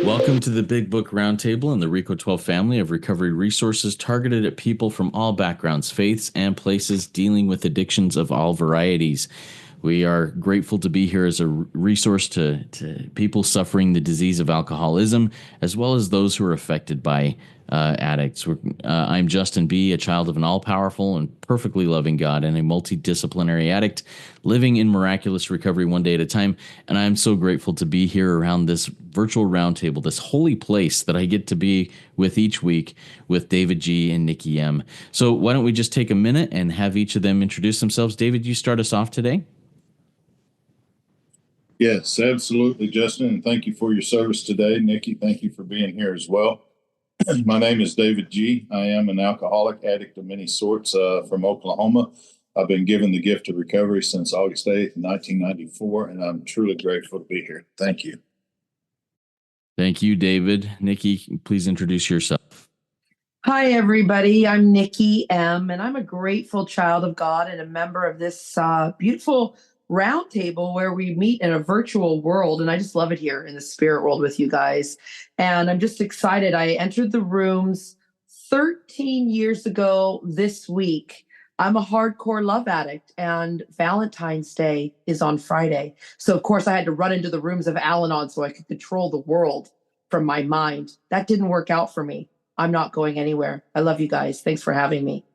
Welcome to the Big Book Roundtable and the RICO 12 family of recovery resources targeted at people from all backgrounds, faiths, and places dealing with addictions of all varieties. We are grateful to be here as a resource to people suffering the disease of alcoholism, as well as those who are affected by addicts. I'm Justin B., a child of an all-powerful and perfectly loving God and a multidisciplinary addict living in miraculous recovery one day at a time. And I'm so grateful to be here around this virtual roundtable, this holy place that I get to be with each week with David G. and Nikki M. So why don't we just take a minute and have each of them introduce themselves? David, you start us off today. Yes, absolutely, Justin. And thank you for your service today. Nikki, thank you for being here as well. My name is David G. I am an alcoholic addict of many sorts from Oklahoma. I've been given the gift of recovery since August 8th, 1994, and I'm truly grateful to be here. Thank you. Thank you, David. Nikki, please introduce yourself. Hi, everybody. I'm Nikki M., and I'm a grateful child of God and a member of this beautiful roundtable where we meet in a virtual world. And I just love it here in the spirit world with you guys. And I'm just excited. I entered the rooms 13 years ago this week. I'm a hardcore love addict, and Valentine's Day is on Friday. So, of course, I had to run into the rooms of Al Anon so I could control the world from my mind. That didn't work out for me. I'm not going anywhere. I love you guys. Thanks for having me.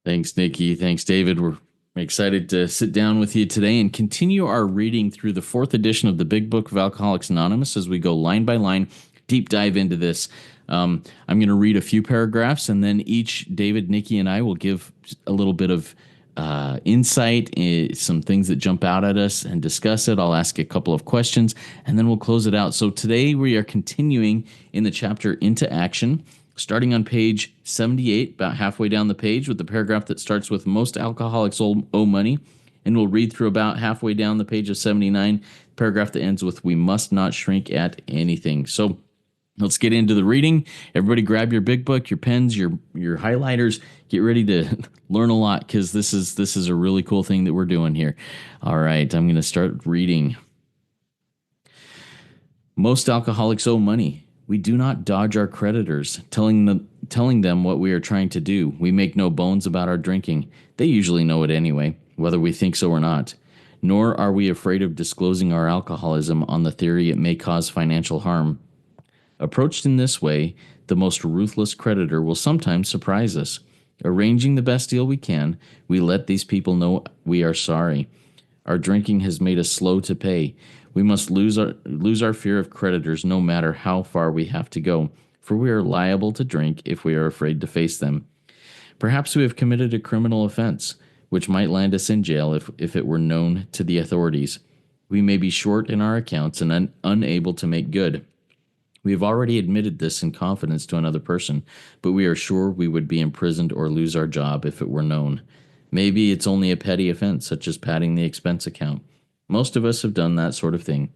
Thanks, Nikki. Thanks, David. We're excited to sit down with you today and continue our reading through the fourth edition of the Big Book of Alcoholics Anonymous as we go line by line, deep dive into this. I'm going to read a few paragraphs, and then each, David, Nikki, and I will give a little bit of insight, some things that jump out at us, and discuss it. I'll ask a couple of questions, and then we'll close it out. So today we are continuing in the chapter Into Action, starting on page 78, about halfway down the page, with the paragraph that starts with most alcoholics owe money. And we'll read through about halfway down the page of 79, paragraph that ends with we must not shrink at anything. So let's get into the reading. Everybody grab your big book, your pens, your highlighters. Get ready to learn a lot, because this is a really cool thing that we're doing here. All right, I'm going to start reading. Most alcoholics owe money. We do not dodge our creditors, telling them what we are trying to do. We make no bones about our drinking. They usually know it anyway, whether we think so or not. Nor are we afraid of disclosing our alcoholism on the theory it may cause financial harm. Approached in this way, the most ruthless creditor will sometimes surprise us. Arranging the best deal we can, we let these people know we are sorry. Our drinking has made us slow to pay. We must lose our fear of creditors no matter how far we have to go, for we are liable to drink if we are afraid to face them. Perhaps we have committed a criminal offense, which might land us in jail if it were known to the authorities. We may be short in our accounts and unable to make good. We have already admitted this in confidence to another person, but we are sure we would be imprisoned or lose our job if it were known. Maybe it's only a petty offense, such as padding the expense account. Most of us have done that sort of thing.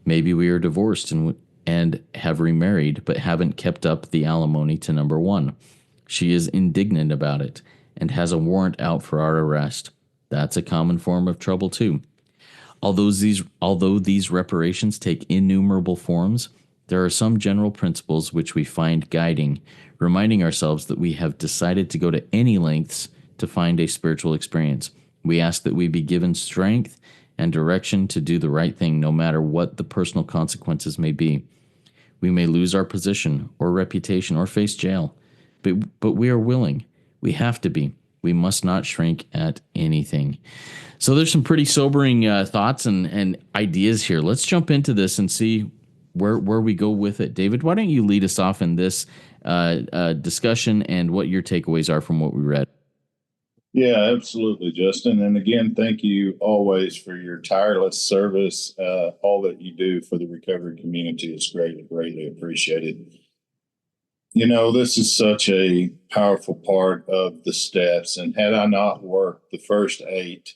Maybe we are divorced and have remarried, but haven't kept up the alimony to number one. She is indignant about it and has a warrant out for our arrest. That's a common form of trouble too. Although these reparations take innumerable forms, there are some general principles which we find guiding, reminding ourselves that we have decided to go to any lengths to find a spiritual experience. We ask that we be given strength and direction to do the right thing no matter what the personal consequences may be. We may lose our position or reputation or face jail, but we are willing. We have to be. We must not shrink at anything. So there's some pretty sobering thoughts and ideas here. Let's jump into this and see where we go with it. David, why don't you lead us off in this discussion and what your takeaways are from what we read? Yeah, absolutely, Justin. And again, thank you always for your tireless service. All that you do for the recovery community is greatly, greatly appreciated. You know, this is such a powerful part of the steps. And had I not worked the first 8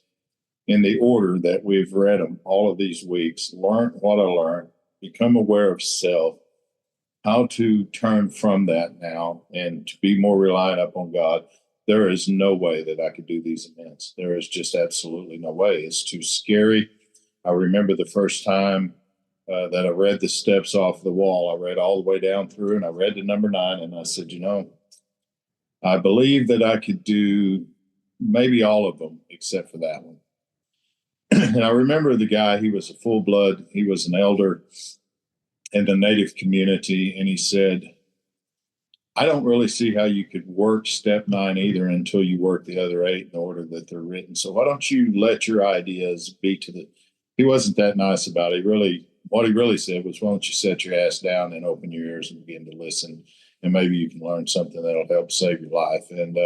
in the order that we've read them all of these weeks, learned what I learned, become aware of self, how to turn from that now and to be more reliant upon God, there is no way that I could do these events. There is just absolutely no way. It's too scary. I remember the first time that I read the steps off the wall. I read all the way down through and I read to number 9 and I said, I believe that I could do maybe all of them except for that one. And I remember the guy, he was a full blood, he was an elder in the Native community. And he said, I don't really see how you could work step 9 either until you work the other 8 in order that they're written. So why don't you let your ideas be he wasn't that nice about it. What he really said was, why don't you set your ass down and open your ears and begin to listen, and maybe you can learn something that'll help save your life. And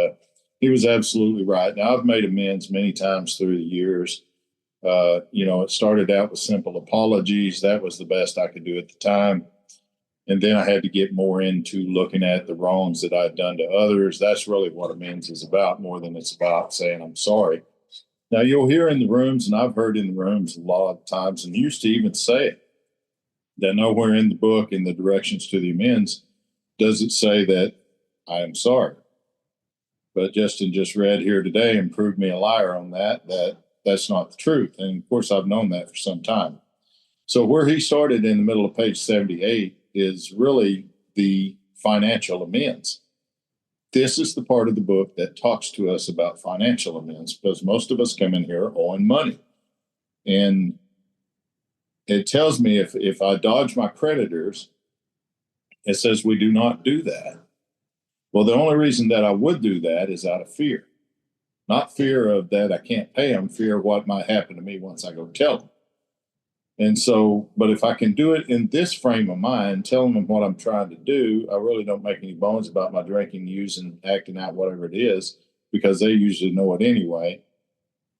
he was absolutely right. Now, I've made amends many times through the years. It started out with simple apologies. That was the best I could do at the time. And then I had to get more into looking at the wrongs that I'd done to others. That's really what amends is about, more than it's about saying I'm sorry. Now, you'll hear in the rooms, and I've heard in the rooms a lot of times, and used to even say it, that nowhere in the book, in the directions to the amends, does it say that I am sorry. But Justin just read here today and proved me a liar on that's not the truth. And of course, I've known that for some time. So where he started in the middle of page 78 is really the financial amends. This is the part of the book that talks to us about financial amends, because most of us come in here owing money. And it tells me if I dodge my creditors, it says we do not do that. Well, the only reason that I would do that is out of fear. Not fear of that I can't pay them, fear of what might happen to me once I go tell them. And so, but if I can do it in this frame of mind, telling them what I'm trying to do, I really don't make any bones about my drinking, using, acting out, whatever it is, because they usually know it anyway.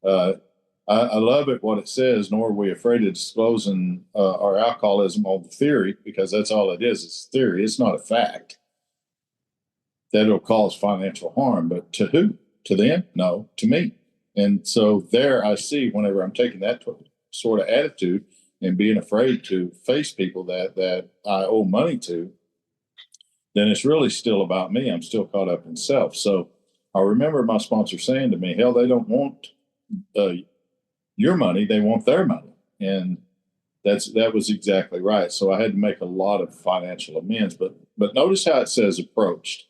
I love it what it says, nor are we afraid of disclosing our alcoholism on the theory, because that's all it is. It's theory. It's not a fact that it'll cause financial harm. But to who? To them? No, to me. And so there I see, whenever I'm taking that sort of attitude and being afraid to face people that I owe money to, then it's really still about me. I'm still caught up in self. So I remember my sponsor saying to me, hell, they don't want your money, they want their money. And that was exactly right. So I had to make a lot of financial amends. But notice how it says approached.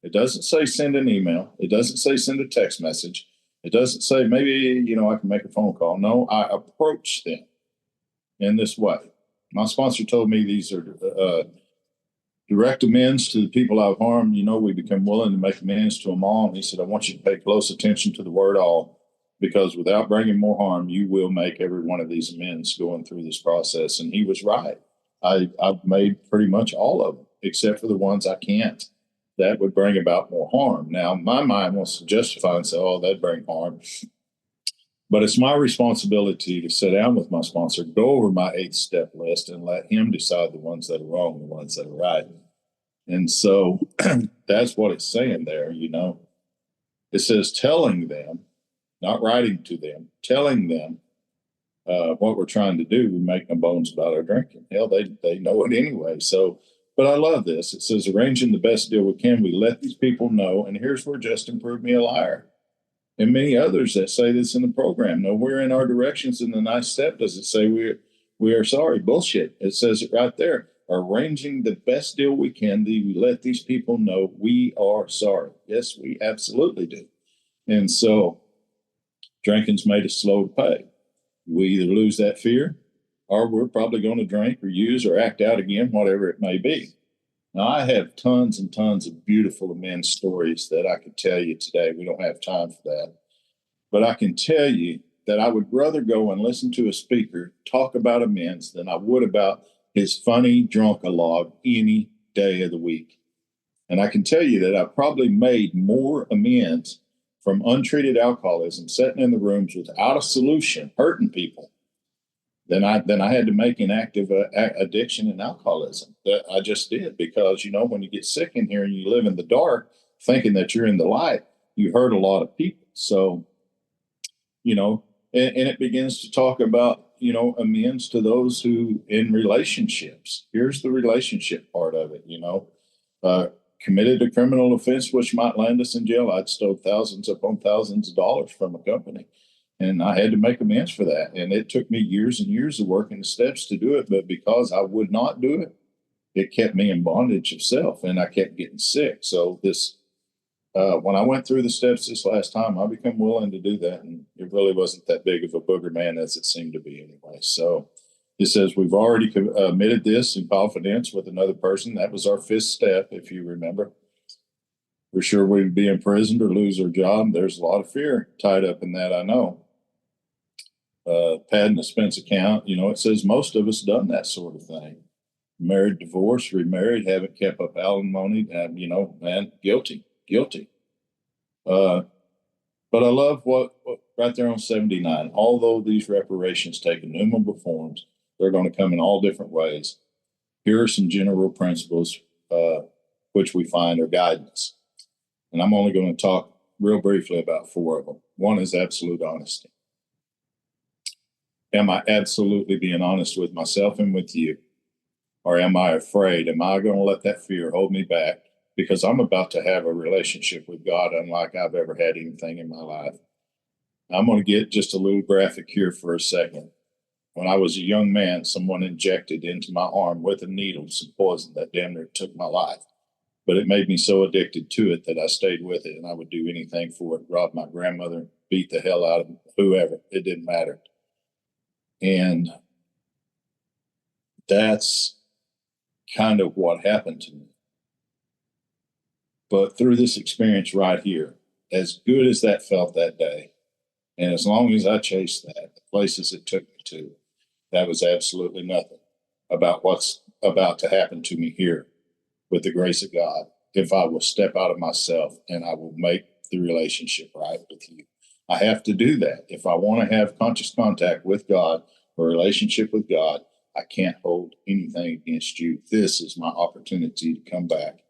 It doesn't say send an email. It doesn't say send a text message. It doesn't say maybe, I can make a phone call. No, I approach them in this way. My sponsor told me these are direct amends to the people I've harmed. We become willing to make amends to them all. And he said, I want you to pay close attention to the word all, because without bringing more harm, you will make every one of these amends going through this process. And he was right. I've made pretty much all of them, except for the ones I can't. That would bring about more harm. Now, my mind wants to justify and say, oh, that'd bring harm. But it's my responsibility to sit down with my sponsor, go over my 8-step list, and let him decide the ones that are wrong and the ones that are right. And so that's what it's saying there, It says telling them, not writing to them, telling them what we're trying to do. We make no bones about our drinking. Hell, they know it anyway. So, but I love this. It says, arranging the best deal we can, we let these people know. And here's where Justin proved me a liar. And many others that say this in the program. Nowhere in our directions in the 9th step does it say we are sorry. Bullshit. It says it right there. Arranging the best deal we can, we let these people know we are sorry. Yes, we absolutely do. And so drinking's made us slow to pay. We either lose that fear, or we're probably going to drink or use or act out again, whatever it may be. Now, I have tons and tons of beautiful amends stories that I could tell you today. We don't have time for that. But I can tell you that I would rather go and listen to a speaker talk about amends than I would about his funny drunk-a-log any day of the week. And I can tell you that I probably made more amends from untreated alcoholism, sitting in the rooms without a solution, hurting people, than I had to make in active addiction and alcoholism. That I just did, because, when you get sick in here and you live in the dark, thinking that you're in the light, you hurt a lot of people. So, and it begins to talk about, amends to those who in relationships. Here's the relationship part of it, committed a criminal offense which might land us in jail. I'd stole thousands upon thousands of dollars from a company. And I had to make amends for that. And it took me years and years of working the steps to do it. But because I would not do it, it kept me in bondage of self, and I kept getting sick. So when I went through the steps this last time, I became willing to do that. And it really wasn't that big of a booger man as it seemed to be anyway. So it says we've already committed this in confidence with another person. That was our fifth step, if you remember. We're sure we'd be imprisoned or lose our job. There's a lot of fear tied up in that, I know. Pad and expense account, it says most of us done that sort of thing. Married, divorced, remarried, haven't kept up alimony, man, guilty. But I love what right there on 79, although these reparations take innumerable forms, they're going to come in all different ways. Here are some general principles which we find are guidance. And I'm only going to talk real briefly about four of them. One is absolute honesty. Am I absolutely being honest with myself and with you? Or am I afraid? Am I going to let that fear hold me back? Because I'm about to have a relationship with God unlike I've ever had anything in my life. I'm going to get just a little graphic here for a second. When I was a young man, someone injected into my arm with a needle some poison that damn near took my life. But it made me so addicted to it that I stayed with it, and I would do anything for it. Rob my grandmother, beat the hell out of whoever. It didn't matter. And that's kind of what happened to me. But through this experience right here, as good as that felt that day, and as long as I chased that, the places it took me to, that was absolutely nothing about what's about to happen to me here with the grace of God. If I will step out of myself and I will make the relationship right with you. I have to do that. If I want to have conscious contact with God, a relationship with God, I can't hold anything against you. This is my opportunity to come back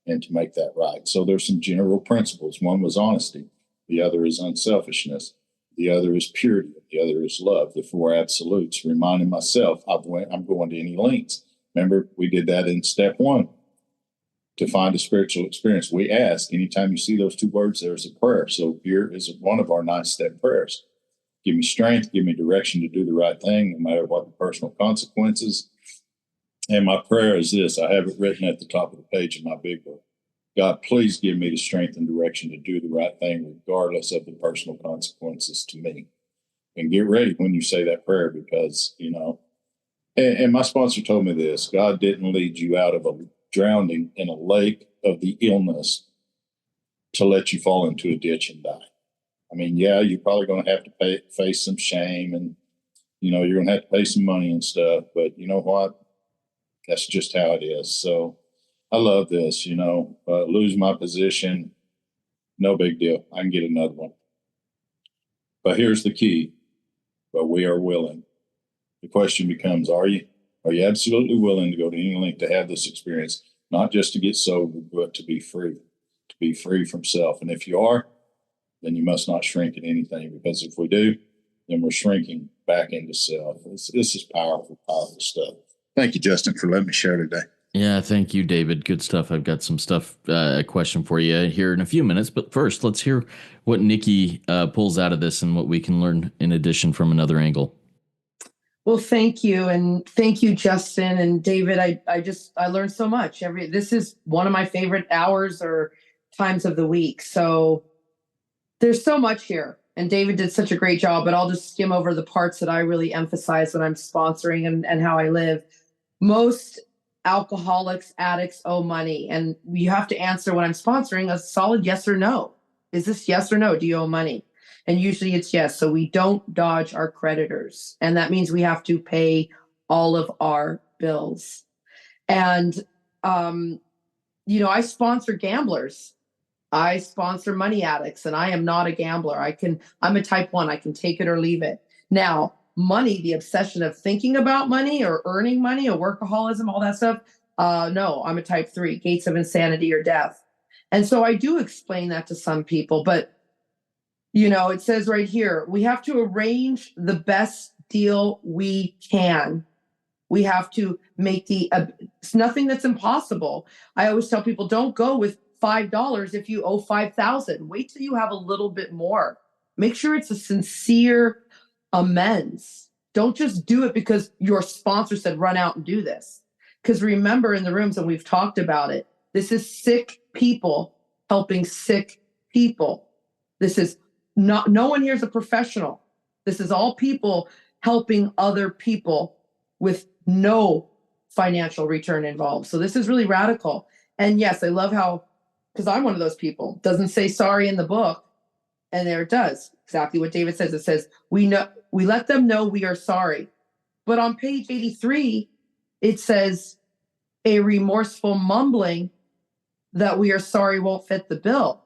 and to make that right. So there's some general principles. One was honesty. The other is unselfishness. The other is purity. The other is love. The four absolutes. Reminding myself I'm going to any lengths. Remember, we did that in step one. To find a spiritual experience, we ask, anytime you see those two words, there's a prayer. So here is one of our 9-step prayers. Give me strength, give me direction to do the right thing, no matter what the personal consequences. And my prayer is this. I have it written at the top of the page of my big book. God, please give me the strength and direction to do the right thing, regardless of the personal consequences to me. And get ready when you say that prayer, because, and my sponsor told me this, God didn't lead you out of a drowning in a lake of the illness to let you fall into a ditch and die. I mean, yeah, you're probably going to have to face some shame, and, you're going to have to pay some money and stuff, but you know what? That's just how it is. So I love this, lose my position, no big deal. I can get another one. But here's the key, but we are willing. The question becomes, are you? Are you absolutely willing to go to any length to have this experience, not just to get sober, but to be free from self? And if you are, then you must not shrink in anything, because if we do, then we're shrinking back into self. This is powerful, powerful stuff. Thank you, Justin, for letting me share today. Yeah, thank you, David. Good stuff. I've got some stuff, a question for you here in a few minutes. But first, let's hear what Nikki pulls out of this and what we can learn in addition from another angle. Well, thank you. And thank you, Justin and David. I learned so much. This is one of my favorite hours or times of the week. So there's so much here. And David did such a great job, but I'll just skim over the parts that I really emphasize when I'm sponsoring and how I live. Most alcoholics, addicts owe money. And you have to answer when I'm sponsoring a solid yes or no. Is this yes or no? Do you owe money? And usually it's yes. So we don't dodge our creditors. And that means we have to pay all of our bills. And, I sponsor gamblers. I sponsor money addicts, and I am not a gambler. I'm a type 1. I can take it or leave it. Now, money, the obsession of thinking about money or earning money or workaholism, all that stuff. No, I'm a type 3, gates of insanity or death. And so I do explain that to some people, but it says right here, we have to arrange the best deal we can. We have to make it's nothing that's impossible. I always tell people, don't go with $5 if you owe $5,000. Wait till you have a little bit more. Make sure it's a sincere amends. Don't just do it because your sponsor said run out and do this. Because remember in the rooms, and we've talked about it, this is sick people helping sick people. This is not, no one here is a professional. This is all people helping other people with no financial return involved. So this is really radical. And yes, I love how, because I'm one of those people, doesn't say sorry in the book. And there it does. Exactly what David says. It says, we let them know we are sorry. But on page 83, it says a remorseful mumbling that we are sorry won't fit the bill.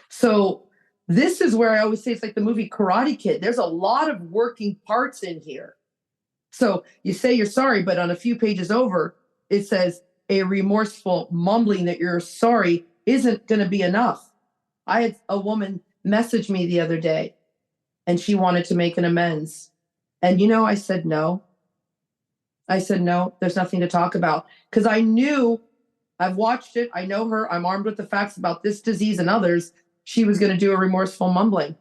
So this is where I always say it's like the movie Karate Kid. There's a lot of working parts in here. So you say you're sorry, but on a few pages over, it says a remorseful mumbling that you're sorry isn't going to be enough. I had a woman message me the other day and she wanted to make an amends. And, I said, no. I said, no, there's nothing to talk about. Because I knew, I've watched it. I know her. I'm armed with the facts about this disease and others. She was going to do a remorseful mumbling.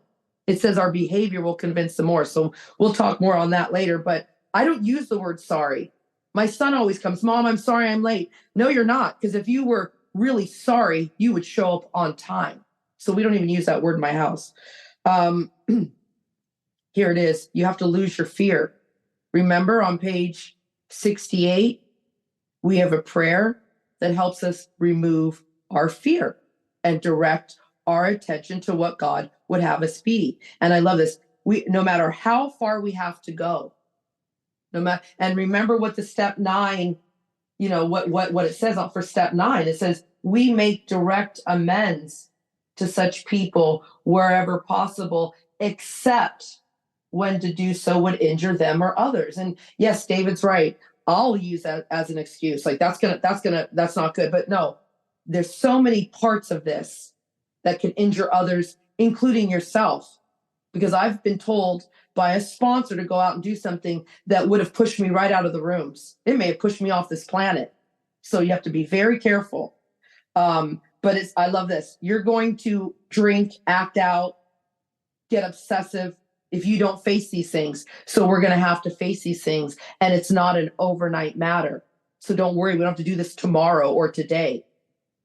It says our behavior will convince them more. So we'll talk more on that later. But I don't use the word sorry. My son always comes, Mom, I'm sorry I'm late. No, you're not. Because if you were really sorry, you would show up on time. So we don't even use that word in my house. Here it is. You have to lose your fear. Remember on page 68, we have a prayer that helps us remove our fear and direct our attention to what God would have us be. And I love this. No matter how far we have to go, and remember what the step 9, what it says for step 9. It says we make direct amends to such people wherever possible, except when to do so would injure them or others. And yes, David's right. I'll use that as an excuse. Like that's not good. But no, there's so many parts of this that can injure others, including yourself. Because I've been told by a sponsor to go out and do something that would have pushed me right out of the rooms. It may have pushed me off this planet. So you have to be very careful. But I love this. You're going to drink, act out, get obsessive if you don't face these things. So we're going to have to face these things. And it's not an overnight matter. So don't worry. We don't have to do this tomorrow or today.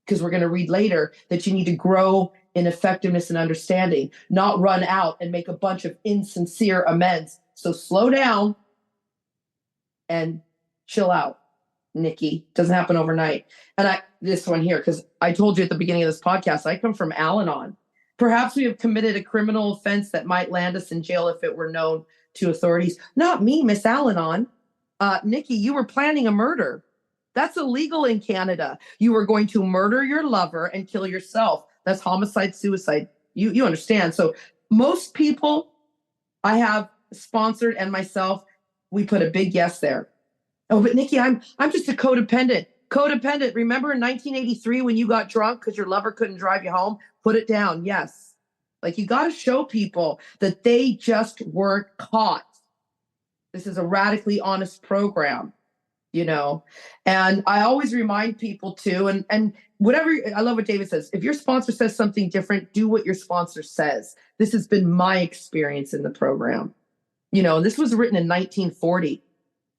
Because we're going to read later that you need to grow in effectiveness and understanding, not run out and make a bunch of insincere amends. So slow down and chill out, Nikki. Doesn't happen overnight. And this one here, because I told you at the beginning of this podcast, I come from Al-Anon. Perhaps we have committed a criminal offense that might land us in jail if it were known to authorities. Not me, Miss Al-Anon. Nikki, you were planning a murder. That's illegal in Canada. You were going to murder your lover and kill yourself. That's homicide, suicide. You understand. So most people I have sponsored and myself, we put a big yes there. Oh, but Nikki, I'm just a codependent. Codependent. Remember in 1983 when you got drunk because your lover couldn't drive you home? Put it down. Yes. Like you got to show people that they just weren't caught. This is a radically honest program. And I always remind people too, and whatever, I love what David says. If your sponsor says something different, do what your sponsor says. This has been my experience in the program. This was written in 1940.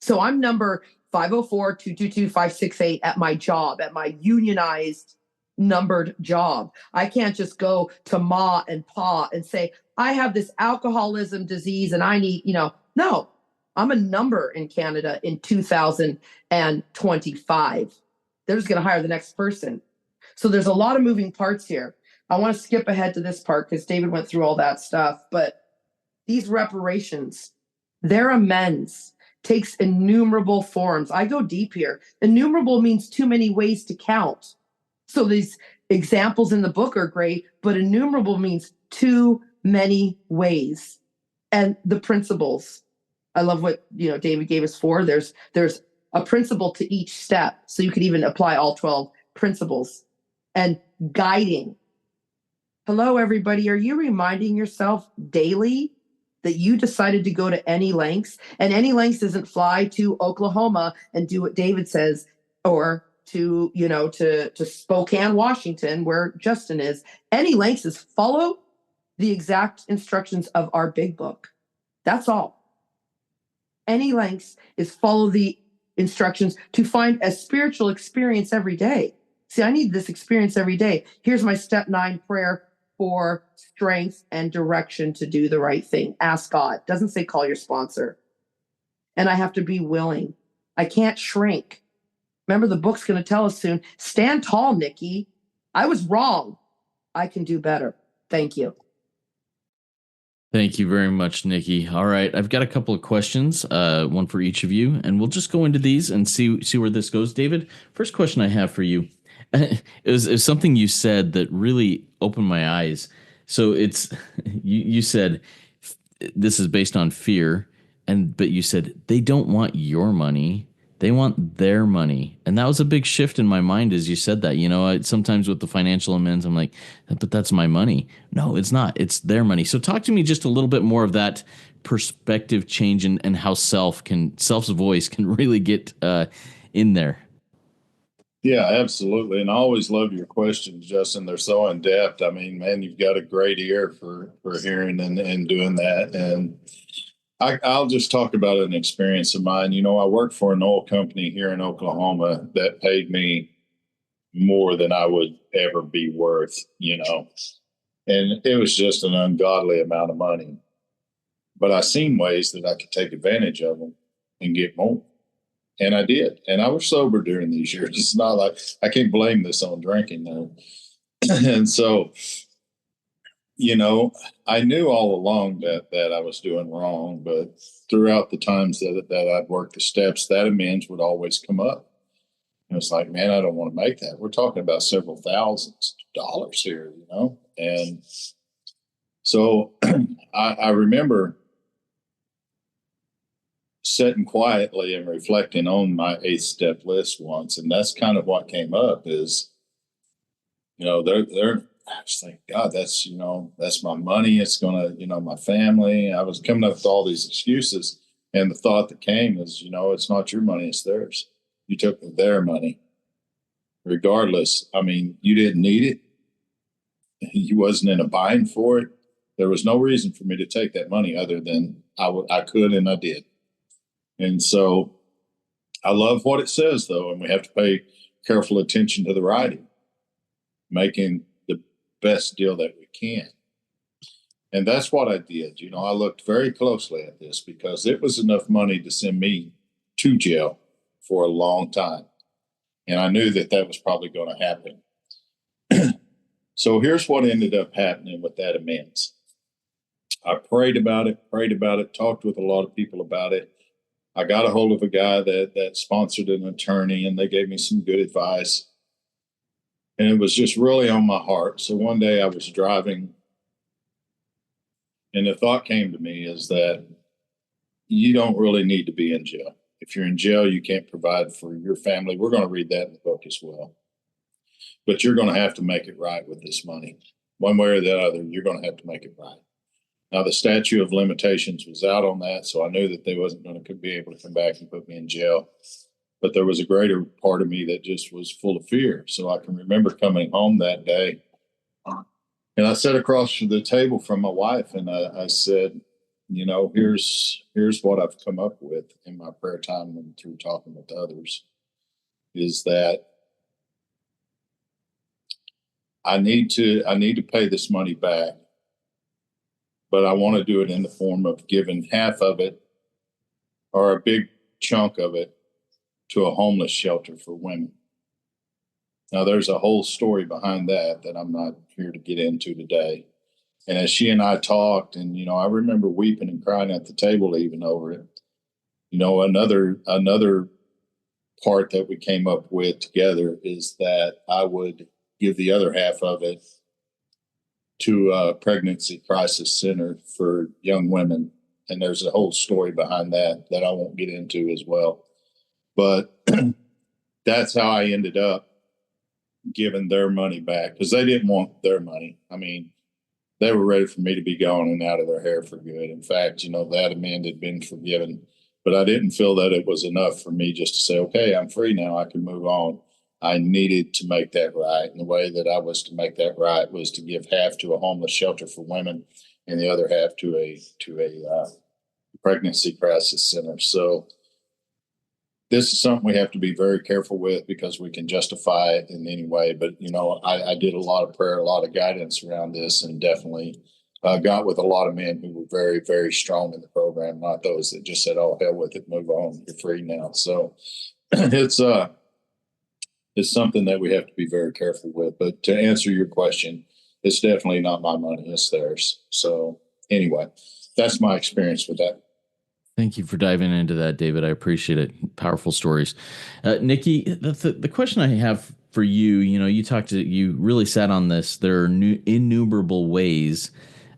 So I'm number 504-222-568 at my job, at my unionized numbered job. I can't just go to Ma and Pa and say, I have this alcoholism disease and I need, no. I'm a number in Canada in 2025. They're just going to hire the next person. So there's a lot of moving parts here. I want to skip ahead to this part because David went through all that stuff. But these reparations, their amends takes innumerable forms. I go deep here. Innumerable means too many ways to count. So these examples in the book are great, but innumerable means too many ways. And the principles. I love what David gave us 4. There's a principle to each step, so you could even apply all 12 principles. And guiding. Hello, everybody. Are you reminding yourself daily that you decided to go to any lengths? And any lengths isn't fly to Oklahoma and do what David says, or to Spokane, Washington, where Justin is. Any lengths is follow the exact instructions of our big book. That's all. Any lengths is follow the instructions to find a spiritual experience every day. See, I need this experience every day. Here's my step 9 prayer for strength and direction to do the right thing. Ask God. Doesn't say call your sponsor. And I have to be willing. I can't shrink. Remember, the book's going to tell us soon, stand tall, Nikki. I was wrong. I can do better. Thank you. Thank you very much, Nikki. All right, I've got a couple of questions, one for each of you, and we'll just go into these and see where this goes. David, first question I have for you is something you said that really opened my eyes. So it's you said this is based on fear, but you said they don't want your money. They want their money. And that was a big shift in my mind as you said that. Sometimes with the financial amends, I'm like, but that's my money. No, it's not. It's their money. So talk to me just a little bit more of that perspective change and how self's voice can really get in there. Yeah, absolutely. And I always love your questions, Justin. They're so in depth. I mean, man, you've got a great ear for hearing and doing that. And I'll just talk about an experience of mine. I worked for an oil company here in Oklahoma that paid me more than I would ever be worth, and it was just an ungodly amount of money. But I seen ways that I could take advantage of them and get more. And I did. And I was sober during these years. It's not like I can't blame this on drinking though. And so, I knew all along that I was doing wrong, but throughout the times that I'd worked the steps, that amends would always come up. And it's like, man, I don't want to make that. We're talking about several thousands of dollars here, And so I remember sitting quietly and reflecting on my 8th step list once. And that's kind of what came up is, I was like, God, that's my money. It's going to, my family. I was coming up with all these excuses. And the thought that came is, it's not your money, it's theirs. You took their money. Regardless, I mean, you didn't need it. You wasn't in a bind for it. There was no reason for me to take that money other than I could and I did. And so I love what it says, though, and we have to pay careful attention to the writing, making the best deal that we can. And that's what I did. I looked very closely at this because it was enough money to send me to jail for a long time. And I knew that was probably going to happen. So here's what ended up happening with that amends. I prayed about it, talked with a lot of people about it. I got a hold of a guy that sponsored an attorney, and they gave me some good advice. And it was just really on my heart. So one day I was driving, and the thought came to me is that you don't really need to be in jail. If you're in jail, you can't provide for your family. We're going to read that in the book as well. But you're going to have to make it right with this money. One way or the other, you're going to have to make it right. Now, the statute of limitations was out on that, so I knew that they wasn't going to be able to come back and put me in jail. But there was a greater part of me that just was full of fear. So I can remember coming home that day, and I sat across the table from my wife, and I said, here's what I've come up with in my prayer time and through talking with others, is that I need to pay this money back. But I want to do it in the form of giving half of it or a big chunk of it to a homeless shelter for women. Now, there's a whole story behind that I'm not here to get into today. And as she and I talked, and, I remember weeping and crying at the table even over it. Another part that we came up with together is that I would give the other half of it to a pregnancy crisis center for young women. And there's a whole story behind that I won't get into as well. But that's how I ended up giving their money back, because they didn't want their money. I mean, they were ready for me to be gone and out of their hair for good. In fact, that amend had been forgiven, but I didn't feel that it was enough for me just to say, okay, I'm free now, I can move on. I needed to make that right. And the way that I was to make that right was to give half to a homeless shelter for women and the other half to a pregnancy crisis center. So this is something we have to be very careful with because we can justify it in any way. But, I did a lot of prayer, a lot of guidance around this, and definitely got with a lot of men who were very, very strong in the program, not those that just said, oh, hell with it, move on, you're free now. So it's something that we have to be very careful with. But to answer your question, it's definitely not my money, it's theirs. So anyway, that's my experience with that. Thank you for diving into that, David. I appreciate it. Powerful stories. Nikki, the question I have for you, you really sat on this. There are innumerable ways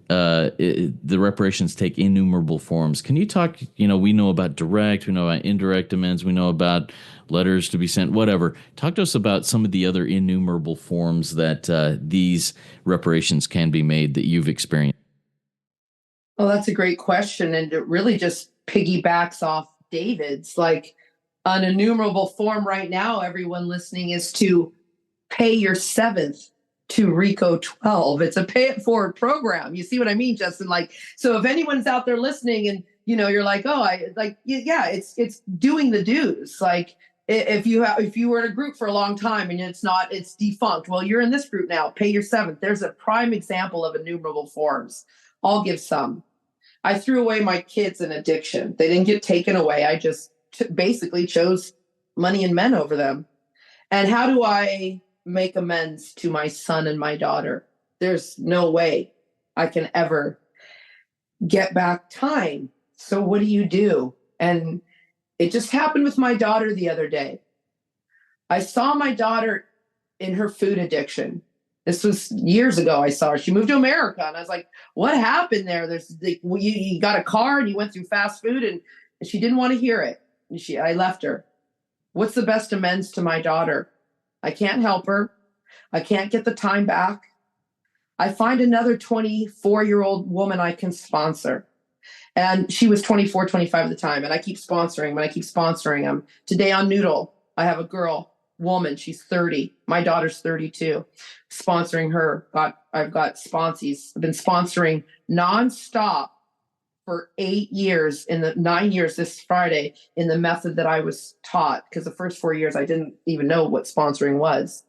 the reparations take innumerable forms. Can you talk, we know about direct, we know about indirect amends, we know about letters to be sent, whatever. Talk to us about some of the other innumerable forms that these reparations can be made that you've experienced. Oh, that's a great question. And it really just piggybacks off David's. Like an innumerable form right now, everyone listening, is to pay your seventh to RICO 12. It's a pay it forward program. You see what I mean, Justin? Like, so if anyone's out there listening and, you're like, oh, it's doing the dues. Like if you were in a group for a long time and it's defunct, well, you're in this group now, pay your seventh. There's a prime example of innumerable forms. I'll give some. I threw away my kids in addiction. They didn't get taken away. I just basically chose money and men over them. And how do I make amends to my son and my daughter? There's no way I can ever get back time. So what do? And it just happened with my daughter the other day. I saw my daughter in her food addiction. This was years ago. I saw her. She moved to America. And I was like, what happened there? You got a car and you went through fast food, and she didn't want to hear it. And I left her. What's the best amends to my daughter? I can't help her. I can't get the time back. I find another 24-year-old woman I can sponsor. And she was 24, 25 at the time. And I keep sponsoring them. And I keep sponsoring them. Today on Noodle, I have a woman. She's 30. My daughter's 32. Sponsoring her. I've got sponsees. I've been sponsoring nonstop for 8 years, in the 9 years this Friday, in the method that I was taught. Because the first 4 years, I didn't even know what sponsoring was.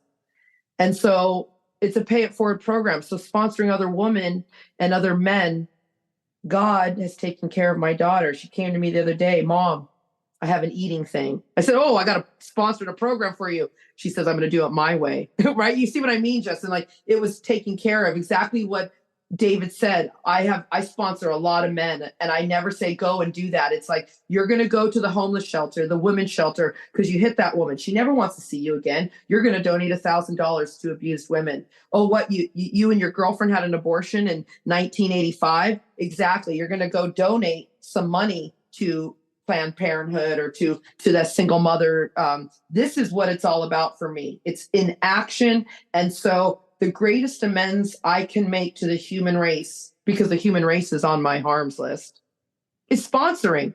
And so it's a pay it forward program. So sponsoring other women and other men, God has taken care of my daughter. She came to me the other day, Mom, I have an eating thing. I said, oh, I got to sponsor a program for you. She says, I'm going to do it my way. Right? You see what I mean, Justin? Like, it was taken care of. Exactly what David said. I sponsor a lot of men, and I never say go and do that. It's like, you're going to go to the homeless shelter, the women's shelter, because you hit that woman. She never wants to see you again. You're going to donate $1,000 to abused women. Oh, what, you and your girlfriend had an abortion in 1985? Exactly. You're going to go donate some money to Planned Parenthood or to that single mother. This is what it's all about for me. It's in action. And so the greatest amends I can make to the human race, because the human race is on my harms list, is sponsoring,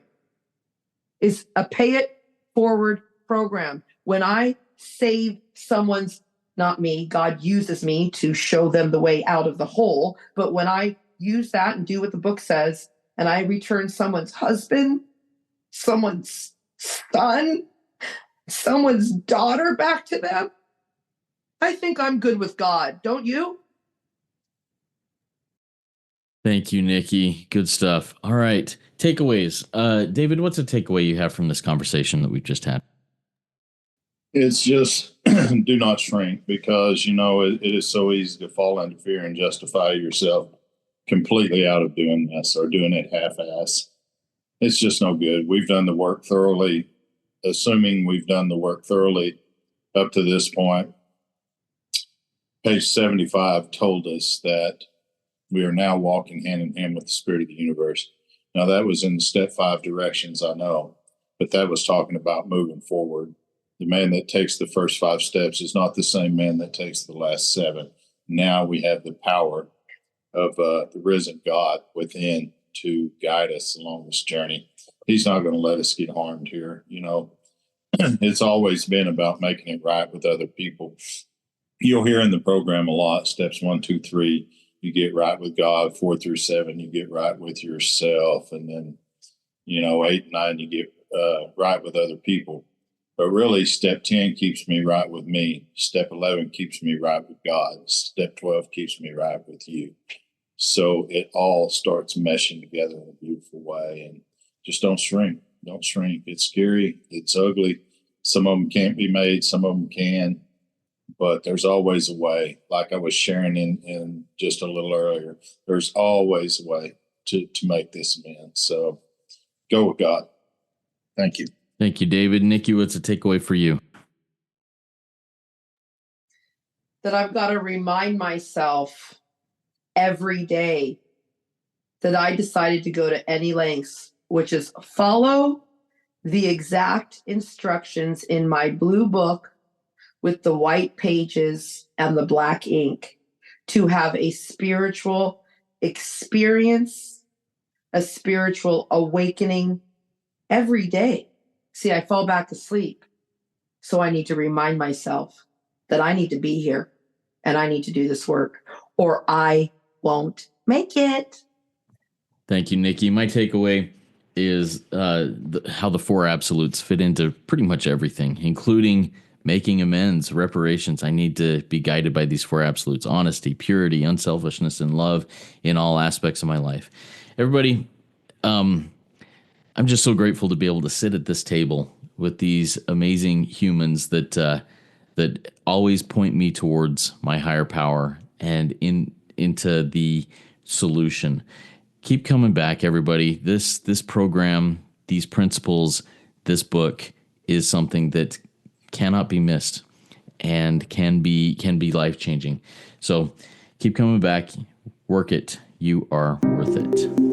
is a pay it forward program. When I save someone's, not me, God uses me to show them the way out of the hole. But when I use that and do what the book says, and I return someone's husband, someone's son, someone's daughter back to them, I think I'm good with God. Don't you? Thank you, Nikki. Good stuff. All right. Takeaways. David, what's a takeaway you have from this conversation that we've just had? It's just do not shrink, because, it is so easy to fall into fear and justify yourself completely out of doing this or doing it half-ass. It's just no good. We've done the work thoroughly, assuming we've done the work thoroughly up to this point. Page 75 told us that we are now walking hand in hand with the spirit of the universe. Now, that was in the step 5 directions, I know, but that was talking about moving forward. The man that takes the first 5 steps is not the same man that takes the last 7. Now we have the power of the risen God within to guide us along this journey. He's not going to let us get harmed here. it's always been about making it right with other people. You'll hear in the program a lot, steps 1, 2, 3, you get right with God. 4 through 7, you get right with yourself. And then, 8, 9, you get right with other people. But really, step 10 keeps me right with me. Step 11 keeps me right with God. Step 12 keeps me right with you. So it all starts meshing together in a beautiful way. And just don't shrink. Don't shrink. It's scary. It's ugly. Some of them can't be made. Some of them can. But there's always a way. Like I was sharing in just a little earlier, there's always a way to make this amends. So go with God. Thank you. Thank you, David. Nikki, what's a takeaway for you? That I've got to remind myself every day that I decided to go to any lengths, which is follow the exact instructions in my blue book with the white pages and the black ink to have a spiritual experience, a spiritual awakening every day. See, I fall back asleep. So I need to remind myself that I need to be here and I need to do this work or I won't make it. Thank you, Nikki. My takeaway is how the 4 absolutes fit into pretty much everything, including making amends, reparations. I need to be guided by these 4 absolutes: honesty, purity, unselfishness, and love in all aspects of my life. Everybody, I'm just so grateful to be able to sit at this table with these amazing humans that always point me towards my higher power and into the solution. Keep coming back, everybody. This program, these principles, this book is something that cannot be missed and can be life-changing. So keep coming back. Work it. You are worth it.